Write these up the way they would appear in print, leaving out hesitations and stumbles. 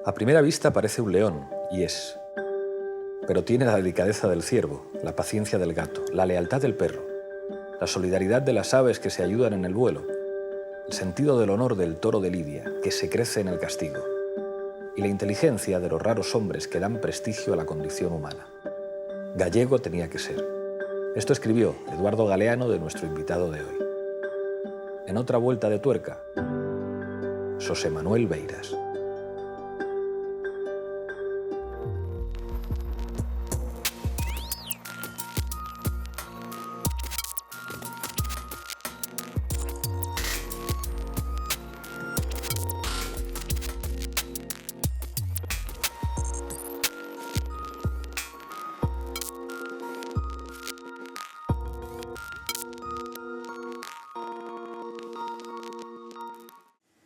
A primera vista parece un león, y es. Pero tiene la delicadeza del ciervo, la paciencia del gato, la lealtad del perro, la solidaridad de las aves que se ayudan en el vuelo, el sentido del honor del toro de Lidia, que se crece en el castigo, y la inteligencia de los raros hombres que dan prestigio a la condición humana. Gallego tenía que ser. Esto escribió Eduardo Galeano de nuestro invitado de hoy. En otra vuelta de tuerca, Xosé Manuel Beiras.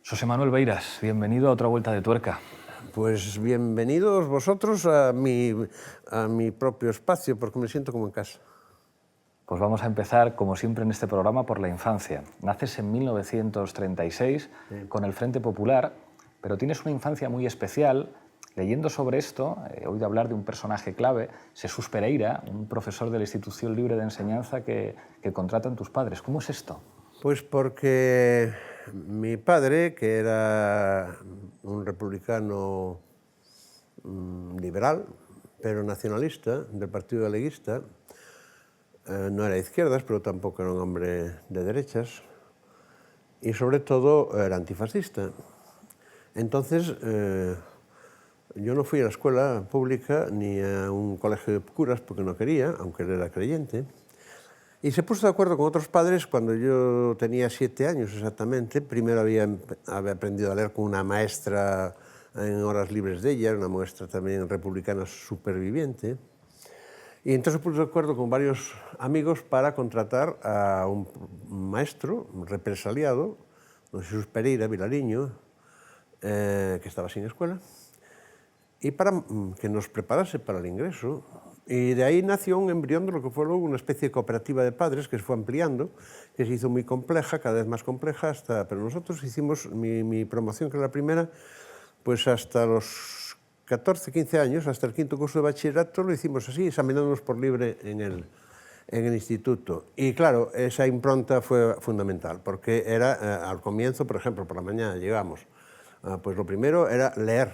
Xosé Manuel Beiras, bienvenido a otra vuelta de tuerca. Pues bienvenidos vosotros a mi propio espacio, porque me siento como en casa. Pues vamos a empezar, como siempre en este programa, por la infancia. Naces en 1936 con el Frente Popular, pero tienes una infancia muy especial. Leyendo sobre esto, he oído hablar de un personaje clave, Jesús Pereira, un profesor de la Institución Libre de Enseñanza que contratan tus padres. ¿Cómo es esto? Pues porque mi padre, que era un republicano liberal, pero nacionalista, del Partido Galeguista, no era de izquierdas, pero tampoco era un hombre de derechas, y sobre todo era antifascista. Entonces, yo no fui a la escuela pública ni a un colegio de curas porque no quería, aunque él era creyente. Y se puso de acuerdo con otros padres cuando yo tenía 7 años exactamente. Primero había aprendido a leer con una maestra en horas libres de ella, una maestra también republicana superviviente. Y entonces se puso de acuerdo con varios amigos para contratar a un maestro represaliado, don Jesús Pereira Vilariño, que estaba sin escuela, y para que nos preparase para el ingreso. Y de ahí nació un embrión de lo que fue luego una especie de cooperativa de padres que se fue ampliando, que se hizo muy compleja, cada vez más compleja, pero nosotros hicimos mi promoción, que era la primera, pues hasta los 14, 15 años, hasta el quinto curso de bachillerato, lo hicimos así, examinándonos por libre en el instituto. Y claro, esa impronta fue fundamental, porque era al comienzo, por ejemplo, por la mañana llegamos, pues lo primero era leer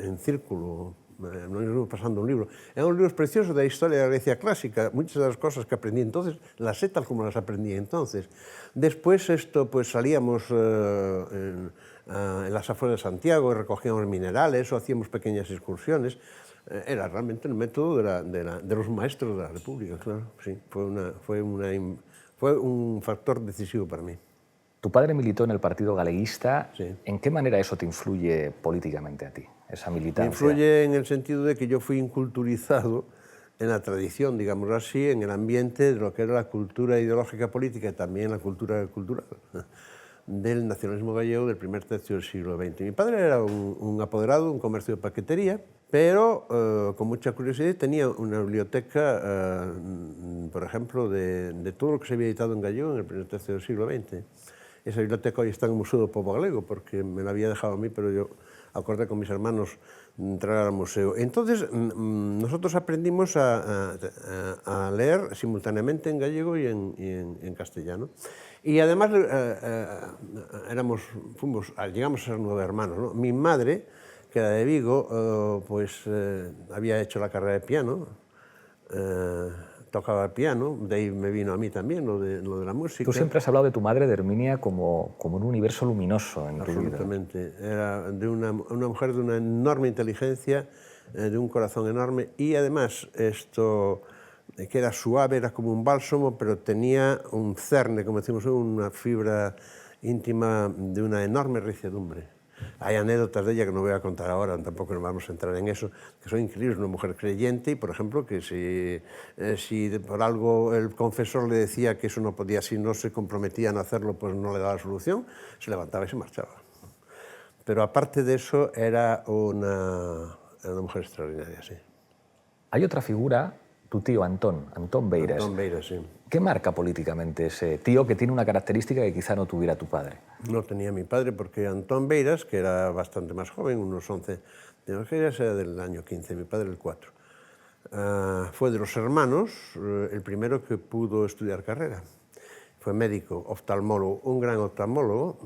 en círculo. No íbamos pasando un libro. Eran unos libros preciosos de la historia de la Grecia clásica, muchas de las cosas que aprendí entonces, las sé tal como las aprendí entonces. Después pues salíamos en las afueras de Santiago, recogíamos minerales o hacíamos pequeñas excursiones. Era realmente el método de los maestros de la República, claro. Sí, fue un factor decisivo para mí. Tu padre militó en el Partido Galeguista. Sí. ¿En qué manera eso te influye políticamente a ti, esa militancia? Me influye en el sentido de que yo fui inculturizado en la tradición, digamos así, en el ambiente de lo que era la cultura ideológica política y también la cultura cultural del nacionalismo gallego del primer tercio del siglo XX. Mi padre era un apoderado, un comercio de paquetería, pero con mucha curiosidad tenía una biblioteca, por ejemplo, de todo lo que se había editado en gallego en el primer tercio del siglo XX. Esa biblioteca hoy está en el Museo do Pobo Galego, porque me la había dejado a mí, pero yo acordé con mis hermanos entrar al museo. Entonces, nosotros aprendimos a leer simultáneamente en gallego y en castellano. Y además llegamos a ser 9 hermanos, ¿no? Mi madre, que era de Vigo, había hecho la carrera de piano, tocaba el piano, de ahí me vino a mí también lo de la música. Tú siempre has hablado de tu madre, de Herminia, como un universo luminoso en tu vida. Absolutamente. Era de una mujer de una enorme inteligencia, de un corazón enorme, y además esto que era suave, era como un bálsamo, pero tenía un cerne, como decimos, una fibra íntima de una enorme reciedumbre. Hay anécdotas de ella que no voy a contar ahora, tampoco nos vamos a entrar en eso, que son increíbles. Una mujer creyente y, por ejemplo, que si por algo el confesor le decía que eso no podía, si no se comprometían a hacerlo, pues no le daba solución, se levantaba y se marchaba. Pero aparte de eso, era una mujer extraordinaria, sí. Hay otra figura tu tío Antón Beiras. Antón Beiras, sí. ¿Qué marca políticamente ese tío que tiene una característica que quizá no tuviera tu padre? No tenía mi padre porque Antón Beiras, que era bastante más joven, unos 11, de Beiras era del año 15, mi padre el 4. Fue de los hermanos el primero que pudo estudiar carrera. Fue médico, oftalmólogo, un gran oftalmólogo,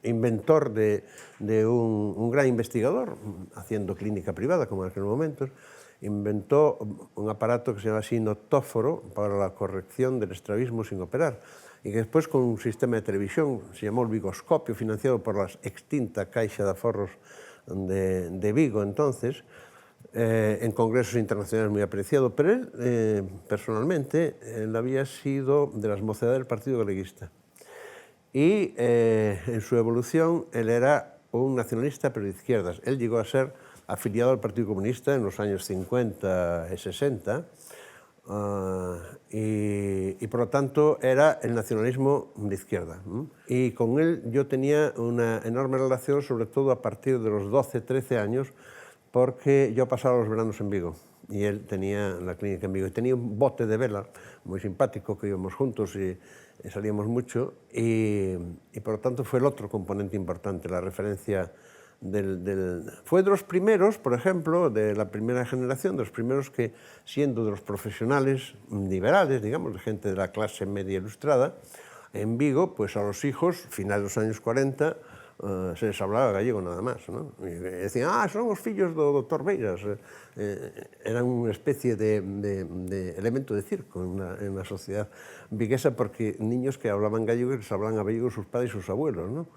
inventor de un gran investigador, haciendo clínica privada como en aquel momento. Inventó un aparato que se llama sinotóforo para la corrección del estrabismo sin operar y que después con un sistema de televisión se llamó el Vigoscopio, financiado por la extinta Caixa de Aforros de Vigo entonces, en congresos internacionales muy apreciado, pero él personalmente él había sido de las mocedades del Partido Galeguista y en su evolución él era un nacionalista pero de izquierdas. Él llegó a ser afiliado al Partido Comunista en los años 50 y 60 y por lo tanto era el nacionalismo de izquierda. Y con él yo tenía una enorme relación, sobre todo a partir de los 12, 13 años, porque yo pasaba los veranos en Vigo y él tenía la clínica en Vigo y tenía un bote de vela muy simpático que íbamos juntos y salíamos mucho y por lo tanto fue el otro componente importante, la referencia fue de los primeros, por ejemplo, de la primera generación, de los primeros que, siendo de los profesionales liberales, digamos, de gente de la clase media ilustrada, en Vigo, pues a los hijos, final de los años 40, se les hablaba gallego nada más, ¿no? Y decían, son os fillos do Dr. Beiras. Eran una especie de elemento de circo en una sociedad viguesa porque niños que hablaban gallego les hablaban a gallego sus padres y sus abuelos, ¿no?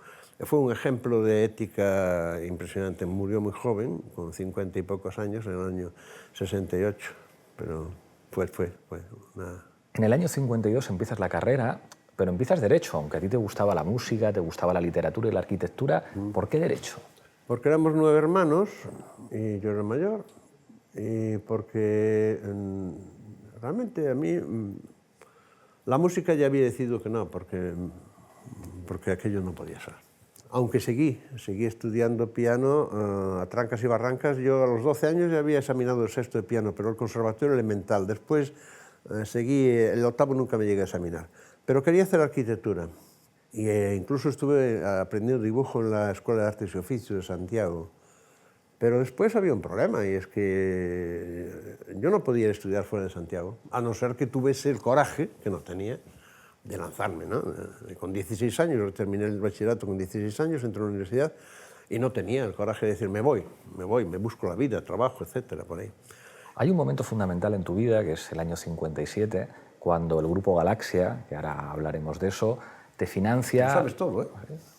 Fue un ejemplo de ética impresionante. Murió muy joven, con 50 y pocos años, en el año 68, pero fue una... En el año 52 empiezas la carrera, pero empiezas Derecho, aunque a ti te gustaba la música, te gustaba la literatura y la arquitectura. ¿Por qué Derecho? Porque éramos 9 hermanos y yo era el mayor, y porque realmente a mí la música ya había decidido que no, porque aquello no podía ser. Aunque seguí estudiando piano a trancas y barrancas. Yo a los 12 años ya había examinado el sexto de piano, pero el conservatorio elemental. Después seguí, el octavo nunca me llegué a examinar. Pero quería hacer arquitectura. Y incluso estuve aprendiendo dibujo en la Escuela de Artes y Oficios de Santiago. Pero después había un problema, y es que yo no podía estudiar fuera de Santiago, a no ser que tuviese el coraje, que no tenía, de lanzarme, ¿no? Con 16 años, terminé el bachillerato con 16 años, entré a la universidad y no tenía el coraje de decir me voy, me busco la vida, trabajo, etcétera, por ahí. Hay un momento fundamental en tu vida, que es el año 57, cuando el Grupo Galaxia, que ahora hablaremos de eso, te financia... Tú sabes todo, ¿eh?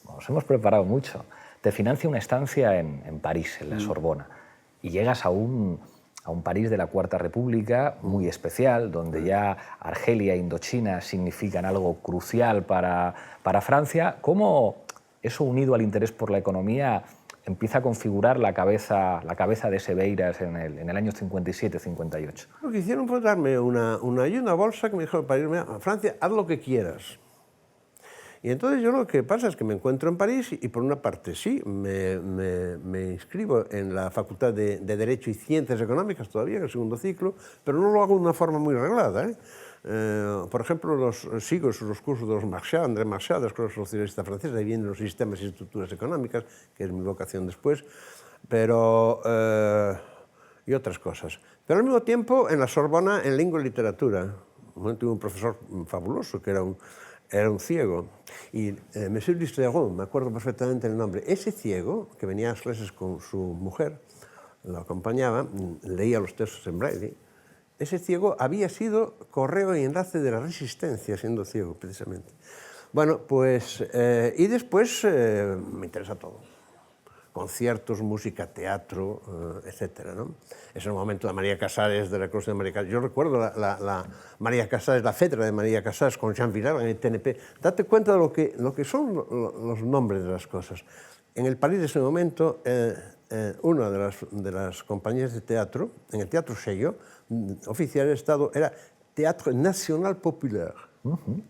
Nos hemos preparado mucho. Te financia una estancia en París, en la Sorbona, y llegas a un París de la Cuarta República muy especial, donde ya Argelia e Indochina significan algo crucial para Francia. ¿Cómo eso, unido al interés por la economía, empieza a configurar la cabeza de ese Beiras en el año 57-58? Lo que hicieron fue darme una bolsa que me dijeron para irme a Francia, haz lo que quieras. Y entonces yo lo que pasa es que me encuentro en París y por una parte sí, me inscribo en la Facultad de Derecho y Ciencias Económicas todavía, en el segundo ciclo, pero no lo hago de una forma muy reglada, por ejemplo, sigo los cursos de los Marchal, André Marchal, de la Escuela Socialista Francesa, ahí vienen los sistemas y estructuras económicas, que es mi vocación después, pero, y otras cosas. Pero al mismo tiempo, en la Sorbona, en lengua y literatura, tuve un profesor fabuloso que era un ciego, y Monsieur Listeron, me acuerdo perfectamente el nombre, ese ciego, que venía a las clases con su mujer, lo acompañaba, leía los textos en braille, ese ciego había sido correo y enlace de la Resistencia, siendo ciego, precisamente. Bueno, pues, y después me interesa todo. Conciertos, música, teatro, etcétera, ¿no? Es el momento de María Casares, de la Cruz de María Casares. Yo recuerdo la María Casares, la Fedra de María Casares con Jean Vilar en el TNP. Date cuenta de lo que son los nombres de las cosas. En el París de ese momento, una de las compañías de teatro, en el Teatro Sello, oficial del Estado, era Teatro Nacional Populaire.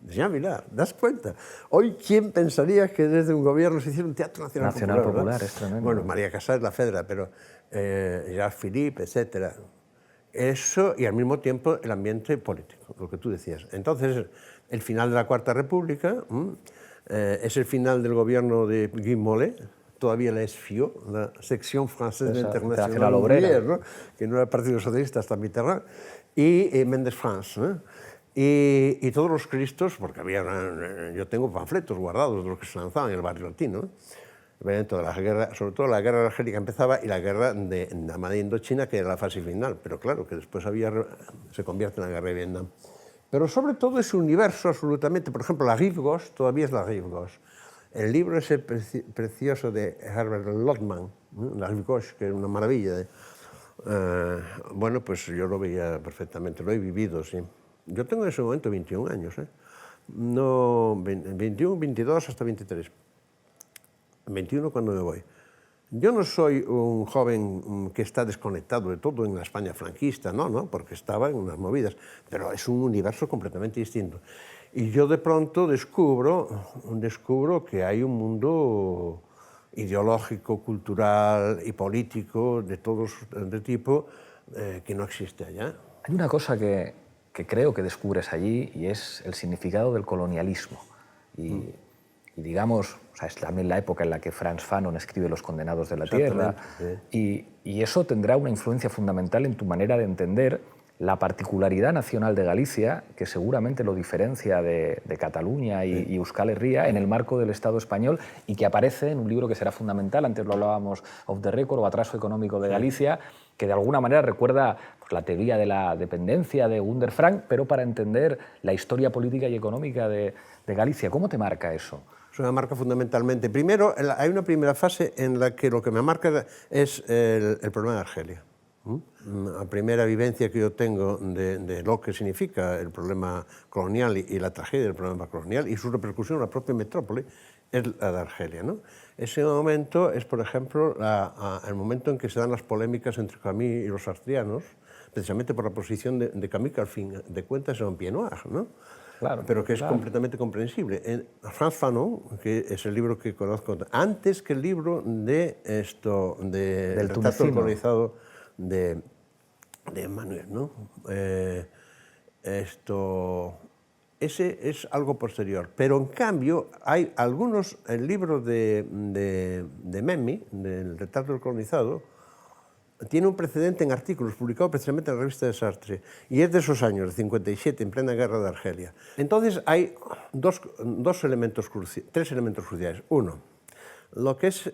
Jean Vilar, ¿das cuenta? Hoy, ¿quién pensaría que desde un gobierno se hiciera un Teatro Nacional Popular? Es tremendo. Bueno, María Casares, la Fedra, pero Jacques Philippe, etc. Eso y al mismo tiempo el ambiente político, lo que tú decías. Entonces, el final de la Cuarta República es el final del gobierno de Guy Mollet, todavía la SFIO, la Sección Française Internacional Obrera, ¿no? Que no era el Partido Socialista hasta Mitterrand, y Mendes France, ¿no? Y todos los cristos, porque yo tengo panfletos guardados de los que se lanzaban en el barrio latino, ¿no? Toda la guerra, sobre todo la guerra argélica empezaba y la guerra de la Indochina, que era la fase final, pero claro, que después se convierte en la guerra de Vietnam. Pero sobre todo ese universo absolutamente, por ejemplo, la Rive Gauche todavía es la Rive Gauche. El libro ese precioso de Herbert Lotman, ¿no? La Rive Gauche, que es una maravilla. Bueno, pues yo lo veía perfectamente, lo he vivido, sí. Yo tengo en ese momento 21 años, no, 21, 22 hasta 23. 21 cuando me voy. Yo no soy un joven que está desconectado de todo en la España franquista, no, porque estaba en unas movidas, pero es un universo completamente distinto. Y yo de pronto descubro que hay un mundo ideológico, cultural y político de tipo que no existe allá. Hay una cosa que creo que descubres allí y es el significado del colonialismo. Y digamos, o sea, es también la época en la que Frantz Fanon escribe Los condenados de la tierra, y eso tendrá una influencia fundamental en tu manera de entender la particularidad nacional de Galicia, que seguramente lo diferencia de Cataluña y Euskal Herria en el marco del Estado español, y que aparece en un libro que será fundamental, antes lo hablábamos off the record, o Atraso económico de Galicia, que de alguna manera recuerda pues, la teoría de la dependencia de Gunder Frank, pero para entender la historia política y económica de Galicia. ¿Cómo te marca eso? Eso me marca fundamentalmente. Primero, hay una primera fase en la que lo que me marca es el problema de Argelia. La primera vivencia que yo tengo de lo que significa el problema colonial y la tragedia del problema colonial y su repercusión en la propia metrópoli es la de Argelia, ¿no? Ese momento es, por ejemplo, el momento en que se dan las polémicas entre Camus y los artrianos, precisamente por la posición de Camus, que al fin de cuentas es un pied noir, ¿no? Claro, pero que es completamente comprensible. Frantz Fanon, que es el libro que conozco, antes que el libro de del retrato del colonizado de Manuel, ¿no? Ese es algo posterior, pero en cambio hay algunos, el libro de Memmi, del retrato del colonizado, tiene un precedente en artículos publicados precisamente en la revista de Sartre, y es de esos años, de 57, en plena guerra de Argelia. Entonces hay tres elementos cruciales. Uno, lo que es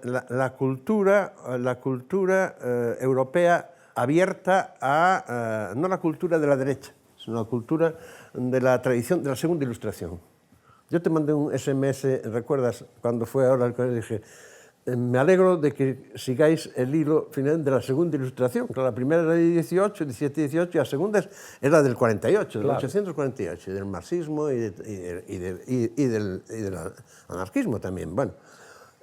la cultura europea abierta a, no la cultura de la derecha, sino la cultura de la tradición de la segunda ilustración. Yo te mandé un SMS, ¿recuerdas? Cuando fue ahora el colegio, dije, me alegro de que sigáis el hilo final de la segunda ilustración. Claro, la primera era de 17, 18, y la segunda es la del 48, del 848, del marxismo y del anarquismo también. Bueno,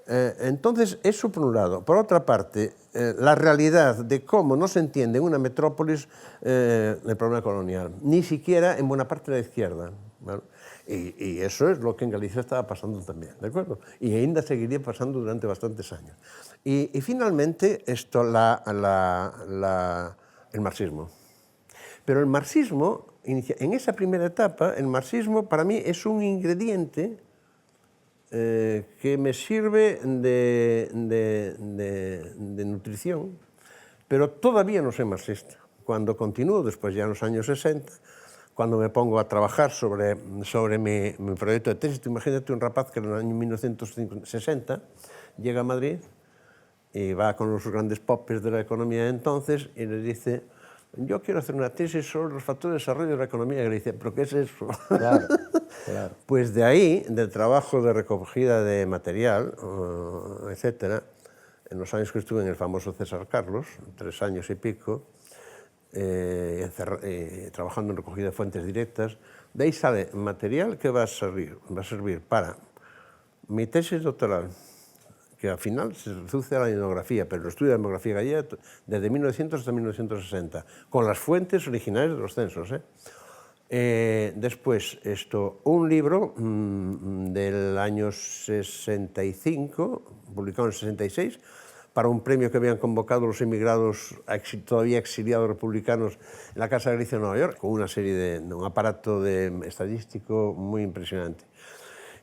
entonces, eso por un lado. Por otra parte, la realidad de cómo no se entiende en una metrópolis el problema colonial, ni siquiera en buena parte de la izquierda. ¿Vale? Y eso es lo que en Galicia estaba pasando también, ¿de acuerdo? Y ainda seguiría pasando durante bastantes años. Y finalmente, el marxismo. Pero el marxismo, en esa primera etapa, el marxismo para mí es un ingrediente que me sirve de nutrición, pero todavía no soy marxista. Cuando continúo, después ya en los años 60, cuando me pongo a trabajar sobre mi proyecto de tesis, imagínate un rapaz que en el año 1960 llega a Madrid y va con los grandes popes de la economía de entonces y le dice, yo quiero hacer una tesis sobre los factores de desarrollo de la economía. Y le dice, ¿pero qué es eso? Claro, claro. Pues de ahí, del trabajo de recogida de material, etcétera, en los años que estuve en el famoso César Carlos, 3 años y pico, trabajando en recogida de fuentes directas, de ahí sale material que va a servir para mi tesis doctoral, que al final se reduce a la etnografía, pero el estudio de la demografía gallega desde 1900 hasta 1960, con las fuentes originales de los censos. Después, un libro del año 65, publicado en el 66, para un premio que habían convocado los emigrados todavía exiliados republicanos en la Casa de Galicia de Nueva York, con una serie de un aparato estadístico muy impresionante.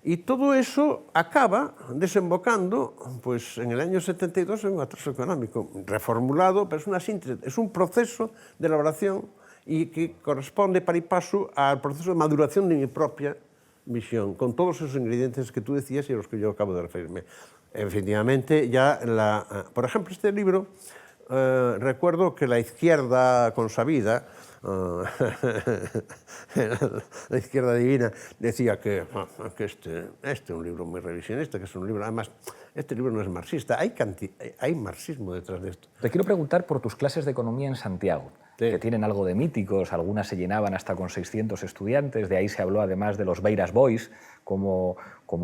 Y todo eso acaba desembocando pues, en el año 72 en un atraso económico, reformulado, pero es una síntesis, es un proceso de elaboración y que corresponde para y paso al proceso de maduración de mi propia visión, con todos esos ingredientes que tú decías y a los que yo acabo de referirme. Efectivamente, ya por ejemplo, este libro, recuerdo que la izquierda consabida, la izquierda divina, decía que este es un libro muy revisionista, que es un libro, además, este libro no es marxista, hay marxismo detrás de esto. Te quiero preguntar por tus clases de economía en Santiago, sí, que tienen algo de míticos, algunas se llenaban hasta con 600 estudiantes, de ahí se habló además de los Beiras Boys, como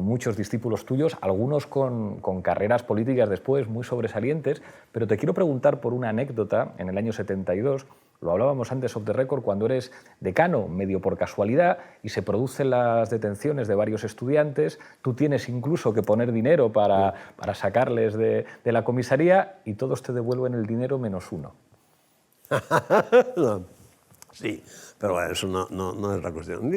muchos discípulos tuyos, algunos con carreras políticas después muy sobresalientes, pero te quiero preguntar por una anécdota en el año 72, lo hablábamos antes off the record, cuando eres decano, medio por casualidad, y se producen las detenciones de varios estudiantes, tú tienes incluso que poner dinero para sacarles de la comisaría y todos te devuelven el dinero menos uno. No. Sí, pero bueno, eso no es la cuestión.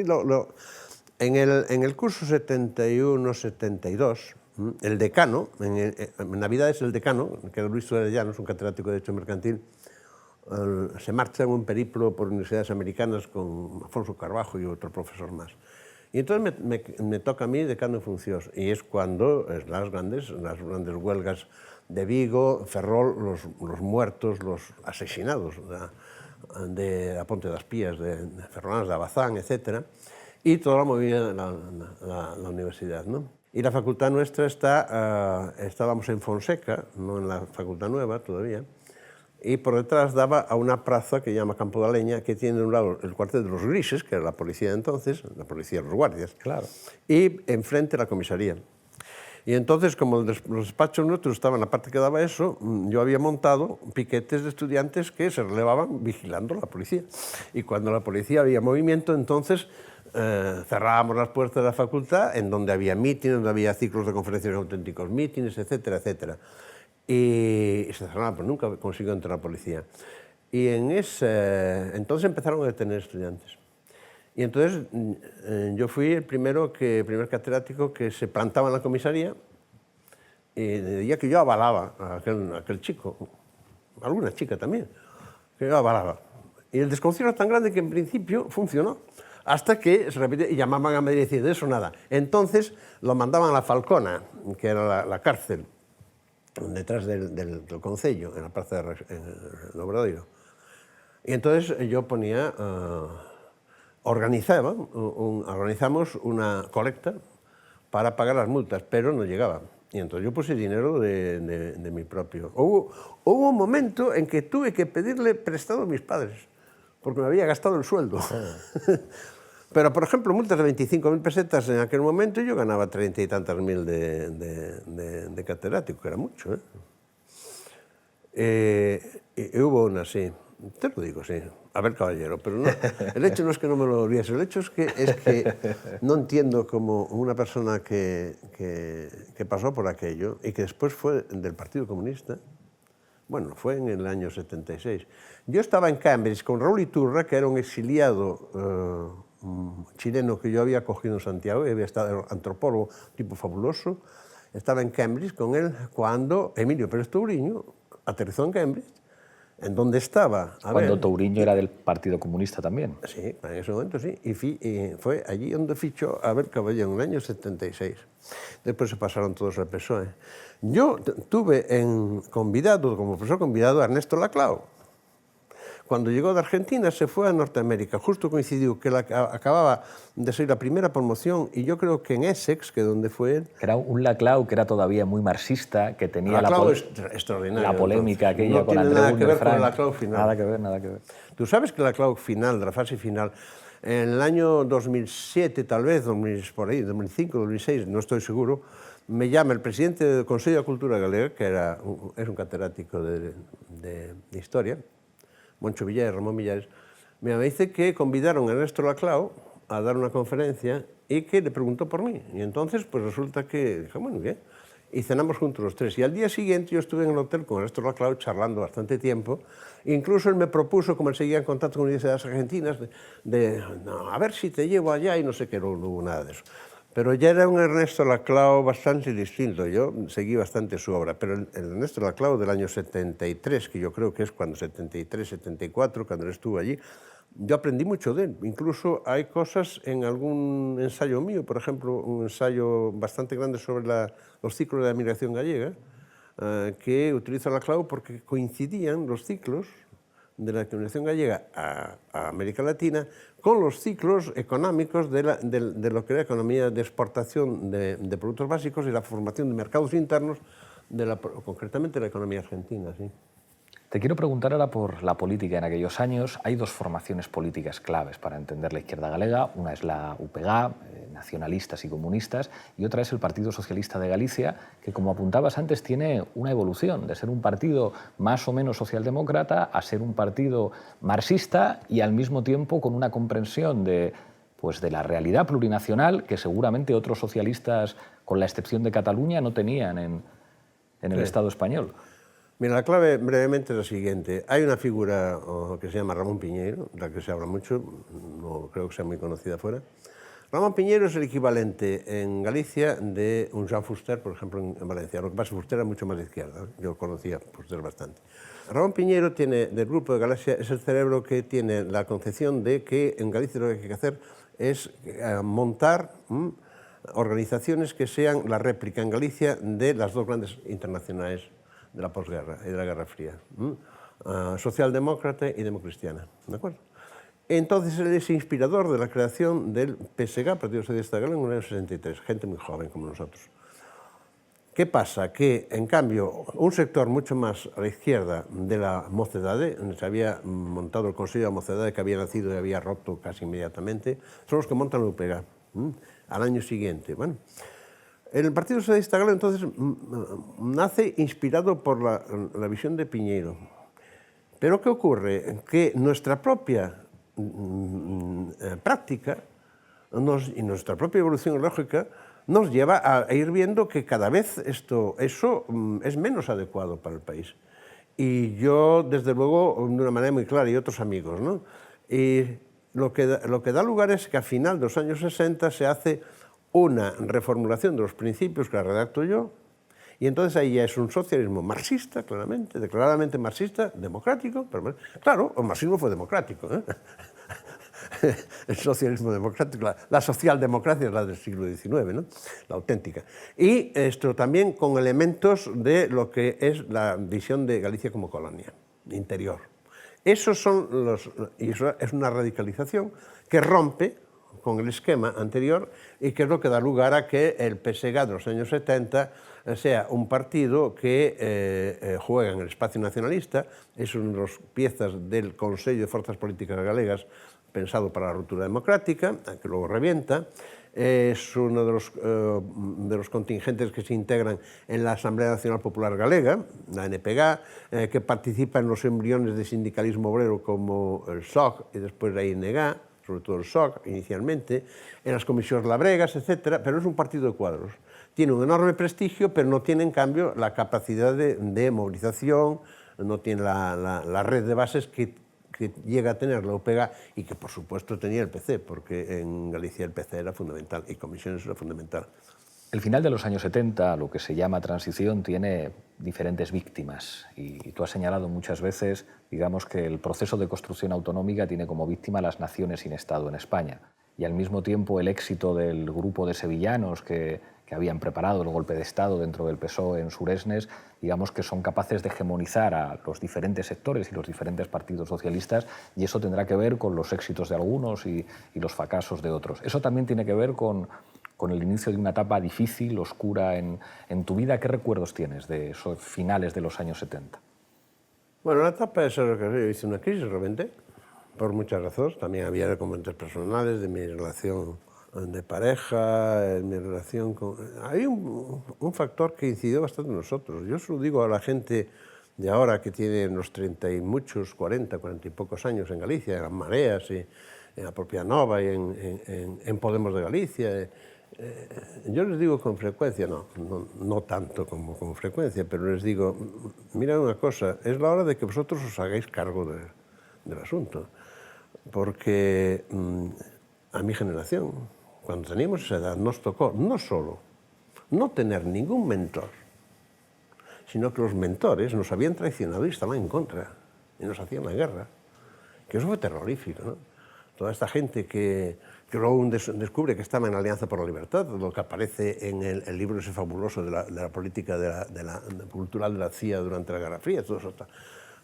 En el curso 71-72, el decano, en Navidad es el decano, que era Luis Suárez Llanos, un catedrático de Derecho Mercantil, se marcha en un periplo por universidades americanas con Afonso Carbajo y otro profesor más. Y entonces me toca a mí decano en funciones, y es cuando las grandes huelgas de Vigo, Ferrol, los muertos, los asesinados de a Ponte das Pías, de Ferrolanas de Abazán, etc. Y toda la movida de la universidad, ¿no? Y la facultad nuestra estábamos en Fonseca, no en la facultad nueva todavía, y por detrás daba a una plaza que llama Campo da Leña, que tiene de un lado el cuartel de los grises, que era la policía de entonces, la policía de los guardias, claro, y enfrente la comisaría. Y entonces, como los despachos nuestros estaban en la parte que daba eso, yo había montado piquetes de estudiantes que se relevaban vigilando a la policía. Y cuando la policía había movimiento, entonces cerrábamos las puertas de la facultad, en donde había mítines, donde había ciclos de conferencias auténticos mítines, etcétera, etcétera. Y se cerraban, pero nunca consiguió entrar la policía. Y entonces empezaron a detener estudiantes. Y entonces yo fui el primer catedrático que se plantaba en la comisaría y decía que yo avalaba a aquel chico, alguna chica también, que yo avalaba. Y el desconcierto era tan grande que en principio funcionó, hasta que se repite y llamaban a Madrid y decían, de eso nada. Entonces lo mandaban a la Falcona, que era la cárcel, detrás del concello, en la plaza del Obradoiro. Y entonces yo ponía... organizamos una colecta para pagar las multas, pero no llegaba. Y entonces yo puse dinero de mi propio. Hubo un momento en que tuve que pedirle prestado a mis padres, porque me había gastado el sueldo. Pero, por ejemplo, multas de 25.000 pesetas en aquel momento, yo ganaba 30 y tantas mil de catedrático, que era mucho. Y hubo una, sí. Te lo digo, sí. A ver, caballero, pero no, el hecho no es que no me lo olvides, el hecho es que no entiendo cómo una persona que pasó por aquello y que después fue del Partido Comunista, bueno, fue en el año 76. Yo estaba en Cambridge con Raúl Iturra, que era un exiliado chileno que yo había cogido en Santiago, y había estado antropólogo, tipo fabuloso. Estaba en Cambridge con él cuando Emilio Pérez Touriño aterrizó en Cambridge. ¿En dónde estaba? Cuando Touriño era del Partido Comunista también. Sí, en ese momento sí. Y fue allí donde fichó Abel Caballero en el año 76. Después se pasaron todos al PSOE. Yo tuve como profesor convidado a Ernesto Laclau. Cuando llegó de Argentina se fue a Norteamérica. Justo coincidió que acababa de ser la primera promoción, y yo creo que en Essex, que donde fue él... Que era un Laclau que era todavía muy marxista, que tenía la polémica aquella no con André Bunde Frank. Laclau final. Nada que ver. Tú sabes que la Laclau final, de la fase final, en el año 2007, tal vez, por ahí, 2005, 2006, no estoy seguro, me llama el presidente del Consejo de Cultura Galega, que es un catedrático de Historia, Moncho Villares, Ramón Villares, me dice que convidaron a Ernesto Laclau a dar una conferencia y que le preguntó por mí. Y entonces, pues resulta que dije, bueno, ¿qué? y cenamos juntos los tres. Y al día siguiente yo estuve en el hotel con Ernesto Laclau charlando bastante tiempo. Incluso él me propuso, como él seguía en contacto con universidades argentinas, no, a ver si te llevo allá y no sé qué, no hubo nada de eso. Pero ya era un Ernesto Laclau bastante distinto, yo seguí bastante su obra, pero el Ernesto Laclau del año 73, que yo creo que es cuando 73, 74, cuando él estuvo allí, yo aprendí mucho de él. Incluso hay cosas en algún ensayo mío, por ejemplo, un ensayo bastante grande sobre los ciclos de la migración gallega, que utilizo Laclau porque coincidían los ciclos de la migración gallega a América Latina con los ciclos económicos de lo que era la economía de exportación de productos básicos y la formación de mercados internos, concretamente de la economía argentina. ¿Sí? Te quiero preguntar ahora por la política. En aquellos años hay dos formaciones políticas claves para entender la izquierda galega. Una es la UPG, nacionalistas y comunistas, y otra es el Partido Socialista de Galicia, que, como apuntabas antes, tiene una evolución de ser un partido más o menos socialdemócrata a ser un partido marxista y al mismo tiempo con una comprensión de la realidad plurinacional que seguramente otros socialistas, con la excepción de Cataluña, no tenían en el Estado español. Mira, la clave brevemente es la siguiente. Hay una figura que se llama Ramón Piñeiro, de la que se habla mucho, no creo que sea muy conocida fuera. Ramón Piñeiro es el equivalente en Galicia de un Jean Fuster, por ejemplo, en Valencia. Lo que pasa es que Fuster era mucho más de izquierda, yo conocía a Fuster bastante. Ramón Piñeiro tiene, del grupo de Galicia, es el cerebro que tiene la concepción de que en Galicia lo que hay que hacer es montar organizaciones que sean la réplica en Galicia de las dos grandes internacionales de la posguerra y de la Guerra Fría, socialdemócrata y democristiana, ¿de acuerdo? Entonces él es inspirador de la creación del PSG, Partido Socialista Galega, en el año 63, gente muy joven como nosotros. ¿Qué pasa? Que, en cambio, un sector mucho más a la izquierda de la Mocedade, donde se había montado el Consejo de la Mocedade, que había nacido y había roto casi inmediatamente, son los que montan la UPG al año siguiente. Bueno, el Partido Socialista Galega entonces nace inspirado por la visión de Piñeiro. Pero ¿qué ocurre? Que nuestra propia práctica y nuestra propia evolución lógica nos lleva a ir viendo que cada vez eso es menos adecuado para el país. Y yo, desde luego, de una manera muy clara, y otros amigos, ¿no? Y lo que da lugar es que a final de los años 60 se hace una reformulación de los principios que la redacto yo, y entonces ahí ya es un socialismo marxista, claramente, declaradamente marxista, democrático, pero claro, el marxismo fue democrático, ¿eh? El socialismo democrático, la socialdemocracia es la del siglo XIX, ¿no? La auténtica. Y esto también con elementos de lo que es la visión de Galicia como colonia interior. Esos son y eso es una radicalización que rompe con el esquema anterior y que es lo que da lugar a que el PSG de los años 70 sea un partido que juega en el espacio nacionalista, es una de las piezas del Consejo de Fuerzas Políticas Galegas pensado para la ruptura democrática, que luego revienta, es uno de los contingentes que se integran en la Asamblea Nacional Popular Galega, la NPG, que participa en los embriones de sindicalismo obrero como el SOC y después la ING, sobre todo el SOC inicialmente, en las comisiones labregas, etc., pero es un partido de cuadros. Tiene un enorme prestigio, pero no tiene, en cambio, la capacidad de movilización, no tiene la red de bases que llega a tener la UPG y que, por supuesto, tenía el PC, porque en Galicia el PC era fundamental y comisiones era fundamental. El final de los años 70, lo que se llama transición, tiene diferentes víctimas y tú has señalado muchas veces, digamos, que el proceso de construcción autonómica tiene como víctima las naciones sin Estado en España y al mismo tiempo el éxito del grupo de sevillanos que habían preparado el golpe de Estado dentro del PSOE en Suresnes, digamos que son capaces de hegemonizar a los diferentes sectores y los diferentes partidos socialistas y eso tendrá que ver con los éxitos de algunos y los fracasos de otros. Eso también tiene que ver con el inicio de una etapa difícil, oscura en tu vida. ¿Qué recuerdos tienes de esos finales de los años 70? Bueno, la etapa es lo que yo hice una crisis realmente, por muchas razones. También había comentos personales de mi relación de pareja, en mi relación con... Hay un factor que incidió bastante en nosotros. Yo se lo digo a la gente de ahora que tiene unos 30 y muchos, 40 y pocos años en Galicia, en las Mareas, y en la propia Nova, y en Podemos de Galicia, Yo les digo con frecuencia, no tanto como con frecuencia, pero les digo, mira una cosa, es la hora de que vosotros os hagáis cargo del asunto. Porque a mi generación, cuando teníamos esa edad, nos tocó no solo no tener ningún mentor, sino que los mentores nos habían traicionado y estaban en contra, y nos hacían la guerra. Que eso fue terrorífico, ¿no? Toda esta gente que luego descubre que estaba en Alianza por la Libertad, lo que aparece en el libro ese fabuloso de la política cultural de la CIA durante la Guerra Fría, todo eso está...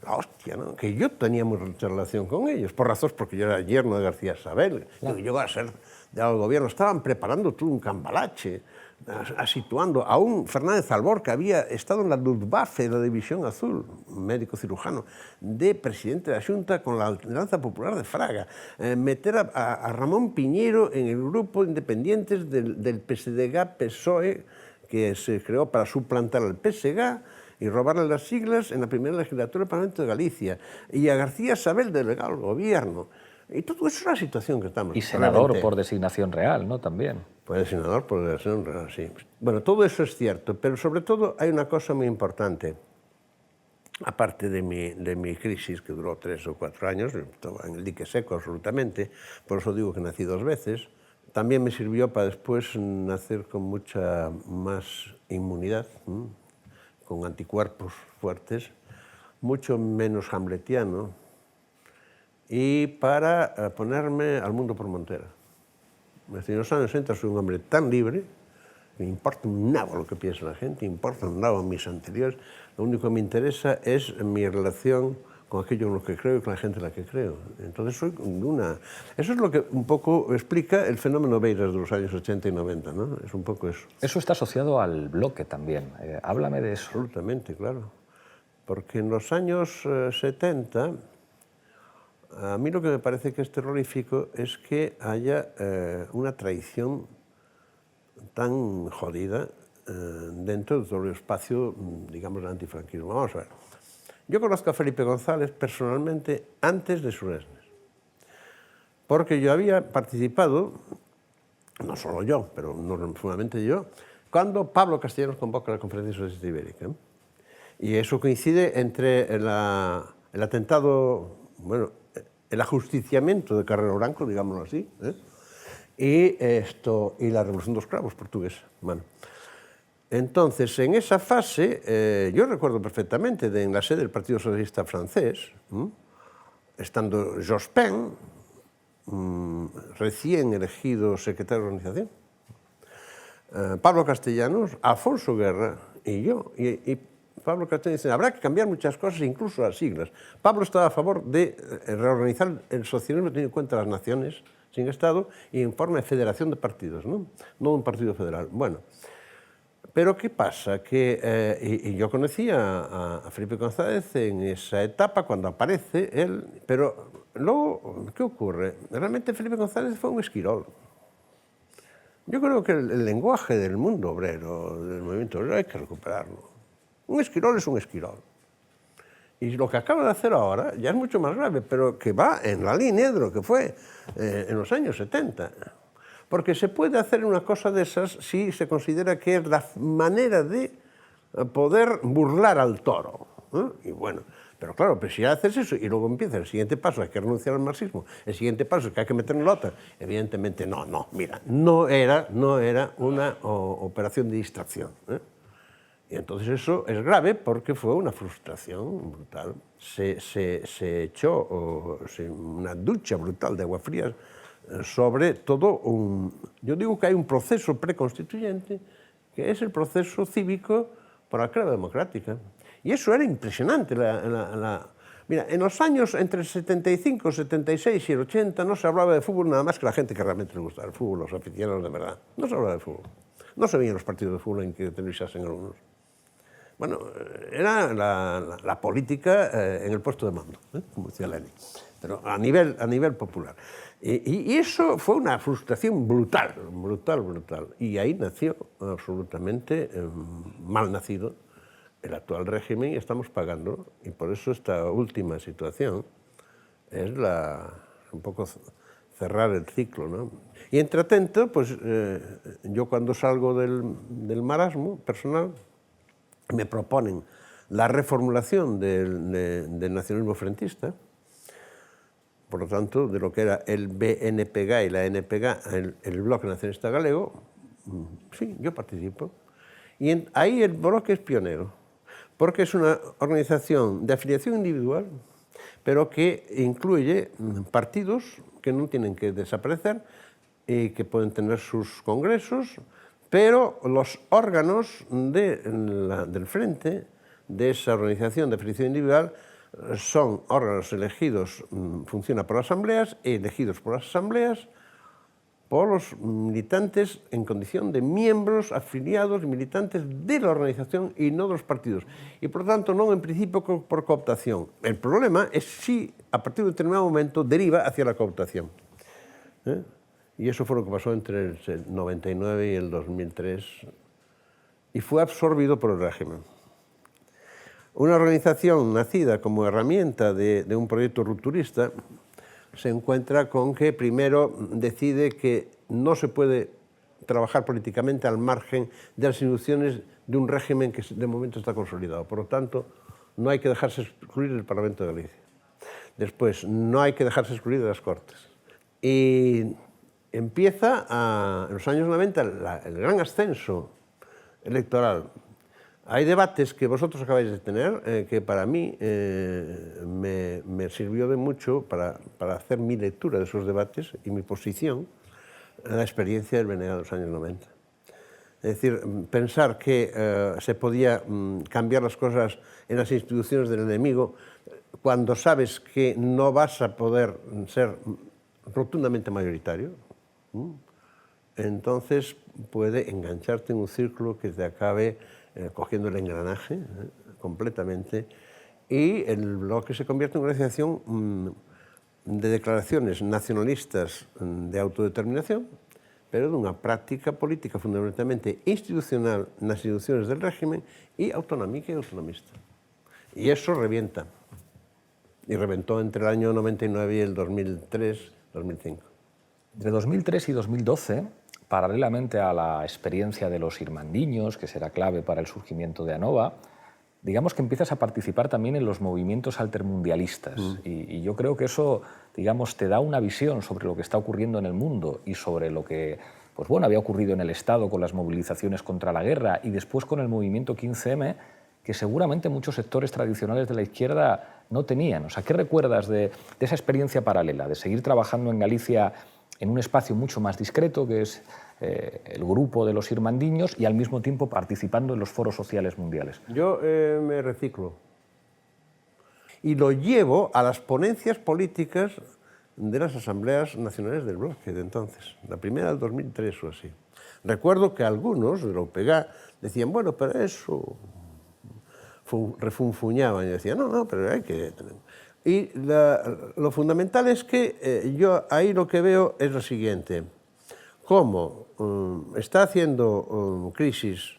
La hostia, ¿no? Que yo tenía mucha relación con ellos, por razones porque yo era yerno de García Sabel, claro. Que llegó a ser del gobierno, estaban preparando todo un cambalache, situando a un Fernández Albor que había estado en la Luftwaffe, la División Azul, médico cirujano, de presidente de la Junta con la Alianza Popular de Fraga, meter a Ramón Piñero en el grupo de independientes del PSDG-PSOE, que se creó para suplantar al PSG, y robarle las siglas en la primera legislatura del Parlamento de Galicia, y a García Sabel, delegado del gobierno. Y todo eso es la situación que estamos. Y senador por designación real, ¿no? También. Pues senador por designación real, sí. Bueno, todo eso es cierto, pero sobre todo hay una cosa muy importante. Aparte de mi crisis, que duró 3 o 4 años, estaba en el dique seco absolutamente, por eso digo que nací 2 veces, también me sirvió para después nacer con mucha más inmunidad, con anticuerpos fuertes, mucho menos hamletiano, y para ponerme al mundo por montera. En los años 60 soy un hombre tan libre, que me importa nada lo que piensa la gente, me importa nada mis anteriores, lo único que me interesa es mi relación con aquello en lo que creo y con la gente en la que creo. Entonces soy una... Eso es lo que un poco explica el fenómeno Beiras de los años 80 y 90, ¿no? Es un poco eso. Eso está asociado al bloque también. Háblame de eso. Absolutamente, claro. Porque en los años 70, a mí lo que me parece que es terrorífico es que haya una traición tan jodida dentro de todo el espacio, digamos, del antifranquismo. Vamos a ver. Yo conozco a Felipe González personalmente antes de Suresnes, porque yo había participado, no solo yo, pero no fundamentalmente yo, cuando Pablo Castellanos convoca la Conferencia Socialista Ibérica. Y eso coincide entre el atentado, bueno, el ajusticiamiento de Carrero Branco, digámoslo así, y la Revolución de los Cravos portuguesa. Bueno. Entonces, en esa fase, yo recuerdo perfectamente en la sede del Partido Socialista francés, estando Jospin, recién elegido secretario de organización, Pablo Castellanos, Alfonso Guerra y yo. Y Pablo Castellanos dice, habrá que cambiar muchas cosas, incluso las siglas. Pablo estaba a favor de reorganizar el socialismo teniendo en cuenta las naciones sin Estado y en forma de federación de partidos, no un partido federal. Bueno. Pero ¿qué pasa? Y yo conocí a Felipe González en esa etapa, cuando aparece él, pero luego, ¿qué ocurre? Realmente Felipe González fue un esquirol. Yo creo que el lenguaje del mundo obrero, del movimiento obrero, hay que recuperarlo. Un esquirol es un esquirol. Y lo que acaba de hacer ahora ya es mucho más grave, pero que va en la línea de lo que fue en los años 70. Porque se puede hacer una cosa de esas si se considera que es la manera de poder burlar al toro. Y bueno, pero claro, pero si haces eso y luego empieza el siguiente paso, hay que renunciar al marxismo, el siguiente paso es que hay que meter en la OTAN, evidentemente mira, no era una operación de distracción. Y entonces eso es grave porque fue una frustración brutal. Se echó una ducha brutal de agua fría sobre todo yo digo que hay un proceso preconstituyente que es el proceso cívico por la clave democrática. Y eso era impresionante. Mira, en los años entre el 75, 76 y el 80 no se hablaba de fútbol nada más que la gente que realmente le gustaba el fútbol, los aficionados de verdad. No se hablaba de fútbol. No se veían los partidos de fútbol en que televisasen algunos. Bueno, era la política en el puesto de mando, como decía Lenin, pero a nivel popular. Y eso fue una frustración brutal. Y ahí nació absolutamente mal nacido el actual régimen y estamos pagando. Y por eso esta última situación es un poco cerrar el ciclo, ¿no? Y entre tanto, pues yo cuando salgo del marasmo personal, me proponen la reformulación del nacionalismo frentista, por lo tanto, de lo que era el BNPG y la NPG, el Bloque Nacionalista Galego, sí, yo participo. Y ahí el Bloque es pionero, porque es una organización de afiliación individual, pero que incluye partidos que no tienen que desaparecer y que pueden tener sus congresos, pero los órganos del frente, de esa organización de afiliación individual, son órganos elegidos, funciona por asambleas, elegidos por las asambleas, por los militantes en condición de miembros afiliados, militantes de la organización y no de los partidos. Y por lo tanto, no en principio por cooptación. El problema es si a partir de un determinado momento deriva hacia la cooptación. Y eso fue lo que pasó entre el 99 y el 2003 y fue absorbido por el régimen. Una organización nacida como herramienta de un proyecto rupturista se encuentra con que primero decide que no se puede trabajar políticamente al margen de las instituciones de un régimen que de momento está consolidado. Por lo tanto, no hay que dejarse excluir del Parlamento de Galicia. Después, no hay que dejarse excluir de las Cortes. Y empieza en los años 90 el gran ascenso electoral. Hay debates que vosotros acabáis de tener que para mí me sirvió de mucho para hacer mi lectura de esos debates y mi posición en la experiencia del BNG de los años 90. Es decir, pensar que se podía cambiar las cosas en las instituciones del enemigo cuando sabes que no vas a poder ser rotundamente mayoritario, entonces puede engancharte en un círculo que te acabe cogiendo el engranaje completamente y el bloque se convierte en una organización de declaraciones nacionalistas de autodeterminación, pero de una práctica política fundamentalmente institucional en las instituciones del régimen y autonómica y autonomista. Y eso revienta. Y reventó entre el año 99 y el 2003-2005. Entre 2003 y 2012, paralelamente a la experiencia de los irmandiños, que será clave para el surgimiento de ANOVA, digamos que empiezas a participar también en los movimientos altermundialistas. Y yo creo que eso, digamos, te da una visión sobre lo que está ocurriendo en el mundo y sobre lo que, pues bueno, había ocurrido en el Estado con las movilizaciones contra la guerra y después con el movimiento 15M, que seguramente muchos sectores tradicionales de la izquierda no tenían. O sea, ¿qué recuerdas de esa experiencia paralela, de seguir trabajando en Galicia en un espacio mucho más discreto, que es el grupo de los irmandiños, y al mismo tiempo participando en los foros sociales mundiales? Yo me reciclo y lo llevo a las ponencias políticas de las asambleas nacionales del bloque de entonces, la primera del 2003 o así. Recuerdo que algunos de la UPG decían, bueno, pero eso refunfuñaban y decían, no, pero hay que... Y lo fundamental es que yo ahí lo que veo es lo siguiente, cómo está haciendo crisis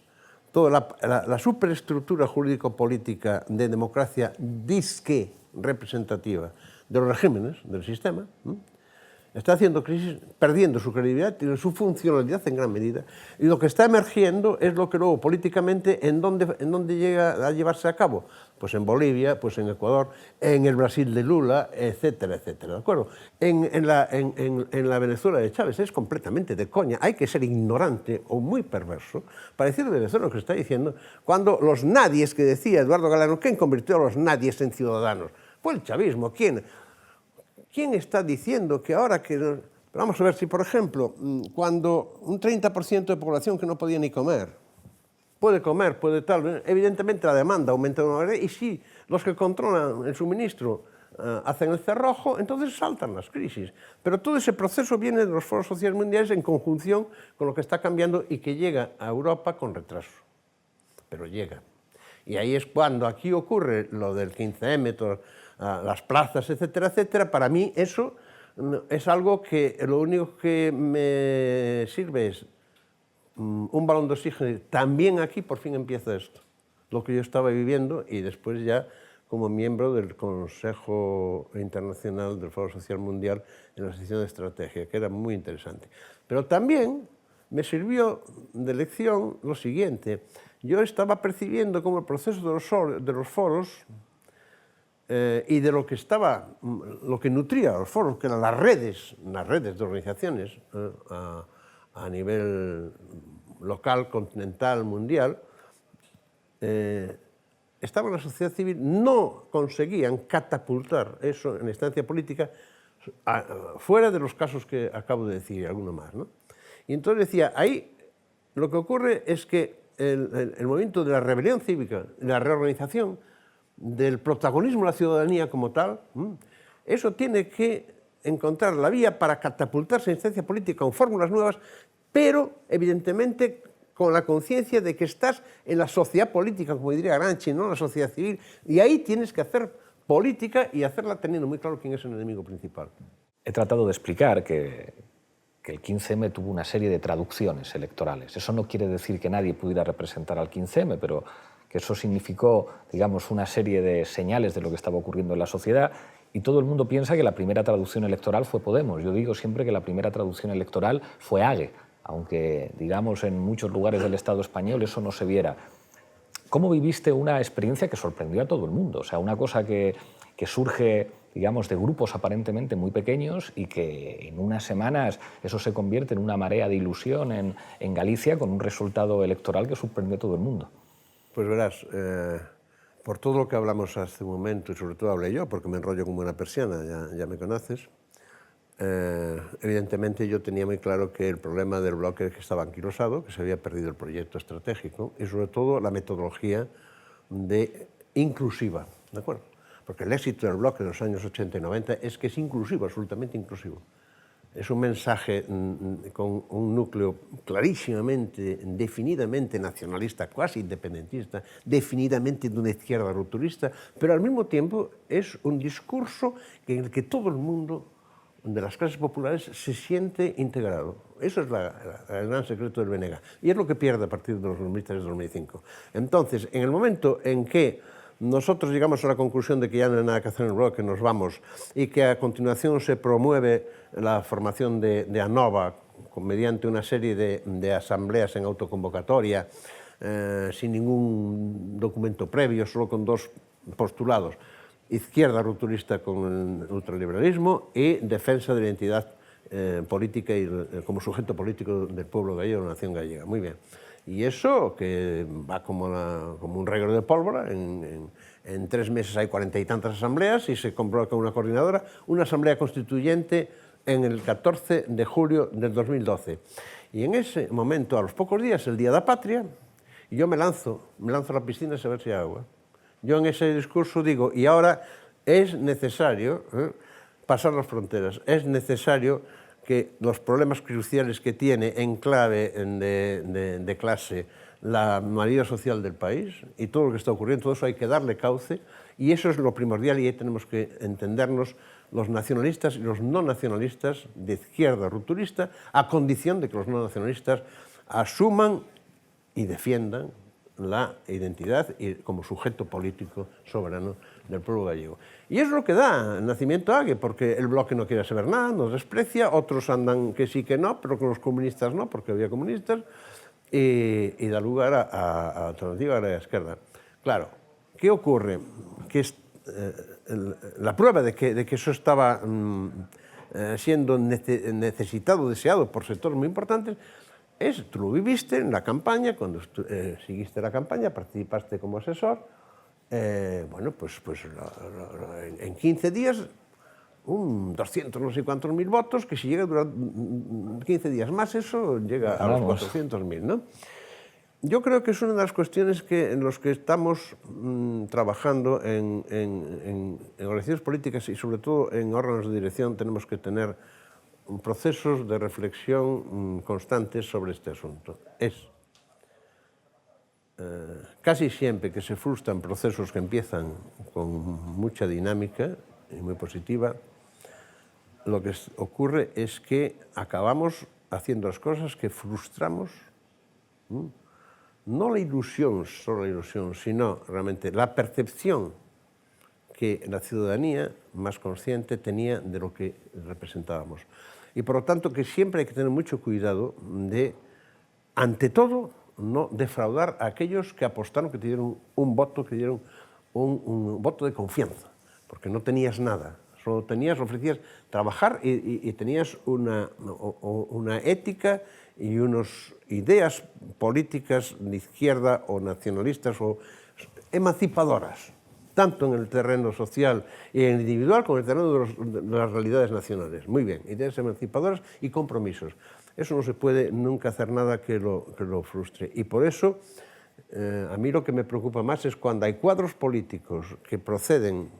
toda la superestructura jurídico-política de democracia disque representativa de los regímenes del sistema, está haciendo crisis, perdiendo su credibilidad y su funcionalidad en gran medida. Y lo que está emergiendo es lo que luego políticamente, ¿en dónde llega a llevarse a cabo? Pues en Bolivia, pues en Ecuador, en el Brasil de Lula, etcétera, etcétera. ¿De acuerdo? En la Venezuela de Chávez es completamente de coña. Hay que ser ignorante o muy perverso para decir de Venezuela lo que está diciendo, cuando los nadies que decía Eduardo Galeano, ¿quién convirtió a los nadies en ciudadanos? Fue el chavismo. ¿Quién está diciendo que ahora que... Pero vamos a ver si, por ejemplo, cuando un 30% de población que no podía ni comer, puede comer, puede tal, evidentemente la demanda aumenta de una manera, y si los que controlan el suministro hacen el cerrojo, entonces saltan las crisis. Pero todo ese proceso viene de los foros sociales mundiales en conjunción con lo que está cambiando y que llega a Europa con retraso. Pero llega. Y ahí es cuando aquí ocurre lo del 15M, las plazas, etcétera, etcétera. Para mí eso es algo que lo único que me sirve es un balón de oxígeno. También aquí por fin empieza esto, lo que yo estaba viviendo y después ya como miembro del Consejo Internacional del Foro Social Mundial en la sección de estrategia, que era muy interesante. Pero también me sirvió de lección lo siguiente. Yo estaba percibiendo como el proceso de los foros y de lo que nutría los foros, que eran las redes de organizaciones a nivel local, continental, mundial, estaba en la sociedad civil, no conseguían catapultar eso en la instancia política fuera de los casos que acabo de decir y alguno más, ¿no? Y entonces decía, ahí lo que ocurre es que el movimiento de la rebelión cívica, la reorganización, del protagonismo de la ciudadanía como tal, eso tiene que encontrar la vía para catapultarse en instancia política con fórmulas nuevas, pero evidentemente con la conciencia de que estás en la sociedad política, como diría Gramsci, no en la sociedad civil, y ahí tienes que hacer política y hacerla teniendo muy claro quién es el enemigo principal. He tratado de explicar que el 15M tuvo una serie de traducciones electorales. Eso no quiere decir que nadie pudiera representar al 15M, pero que eso significó, digamos, una serie de señales de lo que estaba ocurriendo en la sociedad, y todo el mundo piensa que la primera traducción electoral fue Podemos. Yo digo siempre que la primera traducción electoral fue AGE, aunque, digamos, en muchos lugares del Estado español eso no se viera. ¿Cómo viviste una experiencia que sorprendió a todo el mundo? O sea, una cosa que surge, digamos, de grupos aparentemente muy pequeños y que en unas semanas eso se convierte en una marea de ilusión en Galicia con un resultado electoral que sorprendió a todo el mundo. Pues verás, por todo lo que hablamos hace un momento, y sobre todo hablé yo, porque me enrollo como una persiana, ya me conoces, evidentemente yo tenía muy claro que el problema del bloque es que estaba anquilosado, que se había perdido el proyecto estratégico y sobre todo la metodología inclusiva, ¿de acuerdo? Porque el éxito del bloque en los años 80 y 90 es que es inclusivo, absolutamente inclusivo. Es un mensaje con un núcleo clarísimamente, definidamente nacionalista, cuasi independentista, definidamente de una izquierda rupturista, pero al mismo tiempo es un discurso en el que todo el mundo de las clases populares se siente integrado. Eso es el gran secreto del BNG. Y es lo que pierde a partir de los comicios de 2005. Entonces, en el momento en que nosotros llegamos a la conclusión de que ya no hay nada que hacer en el bloque, que nos vamos, y que a continuación se promueve la formación de ANOVA mediante una serie de asambleas en autoconvocatoria, sin ningún documento previo, solo con dos postulados: izquierda rupturista con el ultraliberalismo y defensa de la identidad política y como sujeto político del pueblo gallego, de la nación gallega. Muy bien. Y eso, que va como un reguero de pólvora, en 3 meses hay 40 y tantas asambleas y se convoca una coordinadora, una asamblea constituyente en el 14 de julio del 2012. Y en ese momento, a los pocos días, el Día de la Patria, yo me lanzo a la piscina a ver si hay agua. Yo en ese discurso digo, y ahora es necesario pasar las fronteras, es necesario que los problemas cruciales que tiene en clave de clase la mayoría social del país y todo lo que está ocurriendo, todo eso hay que darle cauce, y eso es lo primordial, y ahí tenemos que entendernos los nacionalistas y los no nacionalistas de izquierda rupturista, a condición de que los no nacionalistas asuman y defiendan la identidad como sujeto político soberano del pueblo gallego. Y es lo que da nacimiento a AGE, porque el bloque no quiere saber nada, nos desprecia, otros andan que sí que no, pero con los comunistas no, porque había comunistas, y da lugar a alternativa a la izquierda. Claro, ¿qué ocurre? Que la prueba de que eso estaba siendo necesitado, deseado por sectores muy importantes, tú lo viviste en la campaña, cuando seguiste la campaña, participaste como asesor, bueno, pues en 15 días, 200 no sé cuántos mil votos, que si llega durante 15 días más, eso llega a los 400.000, ¿no? Yo creo que es una de las cuestiones en las que estamos trabajando en organizaciones políticas y sobre todo en órganos de dirección. Tenemos que tener procesos de reflexión constantes sobre este asunto. Casi siempre que se frustran procesos que empiezan con mucha dinámica y muy positiva, lo que ocurre es que acabamos haciendo las cosas que frustramos, no la ilusión, solo la ilusión, sino realmente la percepción que la ciudadanía más consciente tenía de lo que representábamos. Y por lo tanto que siempre hay que tener mucho cuidado de, ante todo, no defraudar a aquellos que apostaron, que te dieron un voto, que dieron un voto de confianza, porque no tenías nada, solo ofrecías trabajar y tenías una ética y unas ideas políticas de izquierda o nacionalistas o emancipadoras, tanto en el terreno social y en el individual como en el terreno de las realidades nacionales. Muy bien, ideas emancipadoras y compromisos. Eso no se puede nunca hacer nada que lo frustre. Y por eso, a mí lo que me preocupa más es cuando hay cuadros políticos que procedan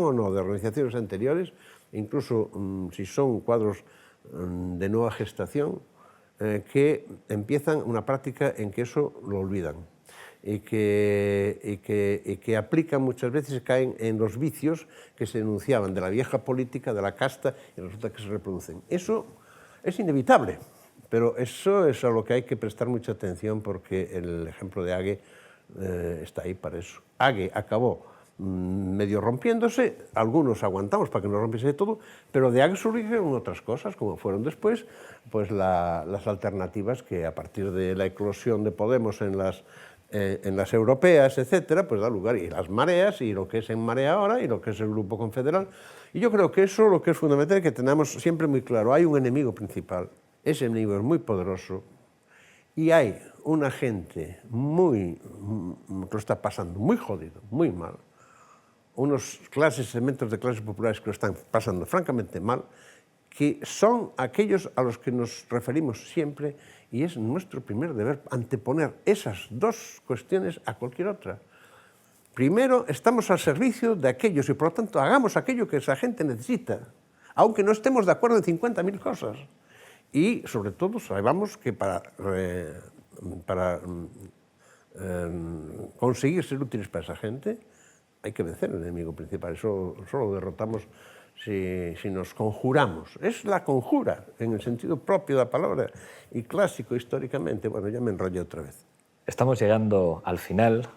o no de organizaciones anteriores, incluso si son cuadros de nueva gestación, que empiezan una práctica en que eso lo olvidan y que aplican muchas veces, caen en los vicios que se denunciaban de la vieja política, de la casta, y resulta que se reproducen. Eso es inevitable, pero eso es a lo que hay que prestar mucha atención, porque el ejemplo de Hague está ahí para eso. Hague acabó medio rompiéndose, algunos aguantamos para que no rompiese todo, pero de Hague surgieron otras cosas, como fueron después pues las alternativas que a partir de la eclosión de Podemos en las europeas, etcétera, pues da lugar, y las mareas, y lo que es En Marea ahora, y lo que es el Grupo Confederal. Y yo creo que eso lo que es fundamental es que tenemos siempre muy claro, hay un enemigo principal, ese enemigo es muy poderoso, y hay una gente que lo está pasando muy jodido, muy mal, unos segmentos de clases populares que lo están pasando francamente mal, que son aquellos a los que nos referimos siempre, y es nuestro primer deber anteponer esas dos cuestiones a cualquier otra. Primero, estamos al servicio de aquellos y por lo tanto hagamos aquello que esa gente necesita, aunque no estemos de acuerdo en 50.000 cosas. Y sobre todo sabemos que para conseguir ser útiles para esa gente hay que vencer al enemigo principal. Eso lo derrotamos si nos conjuramos. Es la conjura, en el sentido propio de la palabra, y clásico históricamente. Bueno, ya me enrollé otra vez. Estamos llegando al final,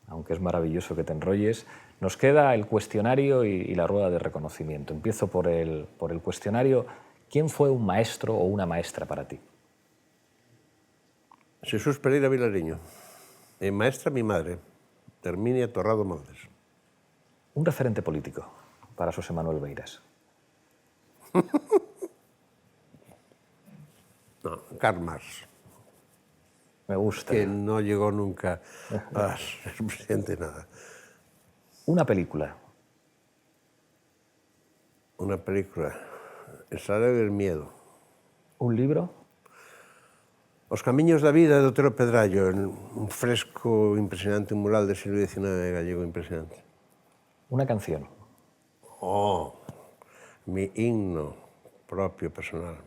aunque es maravilloso que te enrolles. Nos queda el cuestionario y la rueda de reconocimiento. Empiezo por el cuestionario. ¿Quién fue un maestro o una maestra para ti? Jesús Pereira Vilariño. Maestra, mi madre, Herminia Torrado Moldes. Un referente político para José Manuel Beiras. No, Karl Marx. Me gusta. Que no llegó nunca a ser presidente nada. Una película. Una película. El salario del miedo. Un libro. Os camiños da vida de Otero Pedrallo, un fresco impresionante, un mural del siglo XIX gallego impresionante. Una canción. Oh, mi himno propio, personal.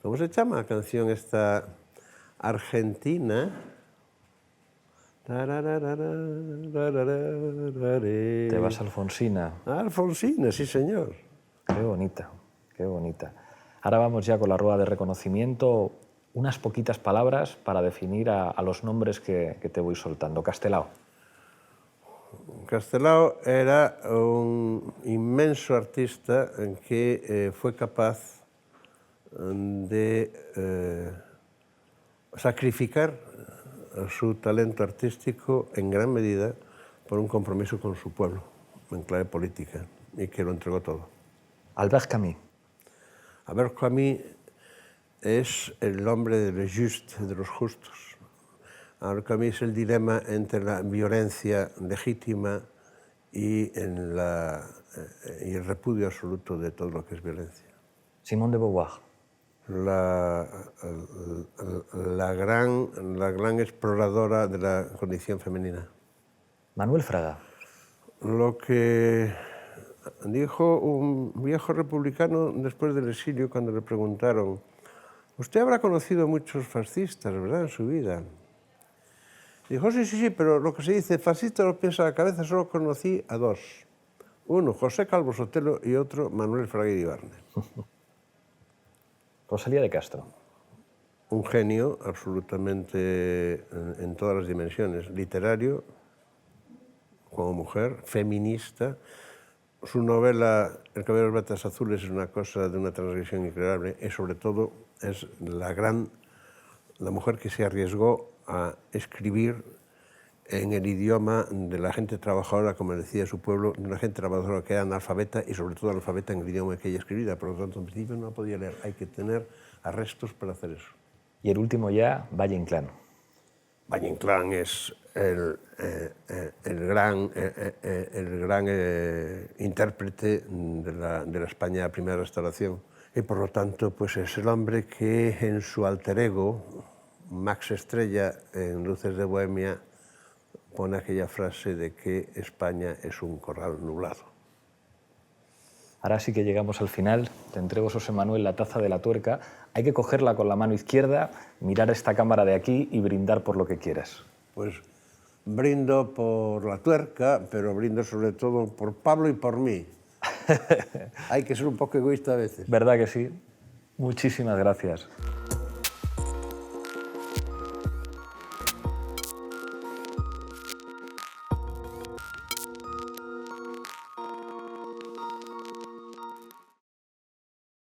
¿Cómo se llama la canción esta argentina? Te vas a Alfonsina. Alfonsina, sí señor. Qué bonita, qué bonita. Ahora vamos ya con la rueda de reconocimiento. Unas poquitas palabras para definir a los nombres que te voy soltando. Castelao. Castelao era un inmenso artista que fue capaz de sacrificar su talento artístico en gran medida por un compromiso con su pueblo, en clave política, y que lo entregó todo. Albert Camus. Albert Camus es el hombre de los justes, de los justos. Albert Camus es el dilema entre la violencia legítima y el repudio absoluto de todo lo que es violencia. Simone de Beauvoir. La gran exploradora de la condición femenina. Manuel Fraga. Lo que dijo un viejo republicano después del exilio cuando le preguntaron: usted habrá conocido a muchos fascistas, ¿verdad?, en su vida. Dijo: sí, pero lo que se dice fascista lo piensa a la cabeza, solo conocí a dos. Uno, José Calvo Sotelo, y otro, Manuel Fraga Iribarne. Rosalía de Castro. un genio absolutamente en todas las dimensiones, literario, como mujer, feminista. Su novela El cabello de las batas azules es una cosa de una transgresión increíble y sobre todo es la mujer que se arriesgó a escribir en el idioma de la gente trabajadora, como decía su pueblo, de una gente trabajadora que era analfabeta y sobre todo analfabeta en el idioma que ella escribía. Por lo tanto, en principio no podía leer. Hay que tener arrestos para hacer eso. Y el último ya, Valle Inclán. Valle Inclán es el gran intérprete de la España primera restauración y por lo tanto pues es el hombre que en su alter ego, Max Estrella en Luces de Bohemia, pone aquella frase de que España es un corral nublado. Ahora sí que llegamos al final. Te entrego, José Manuel, la taza de la tuerca. Hay que cogerla con la mano izquierda, mirar esta cámara de aquí y brindar por lo que quieras. Pues brindo por la tuerca, pero brindo sobre todo por Pablo y por mí. Hay que ser un poco egoísta a veces. ¿Verdad que sí? Muchísimas gracias.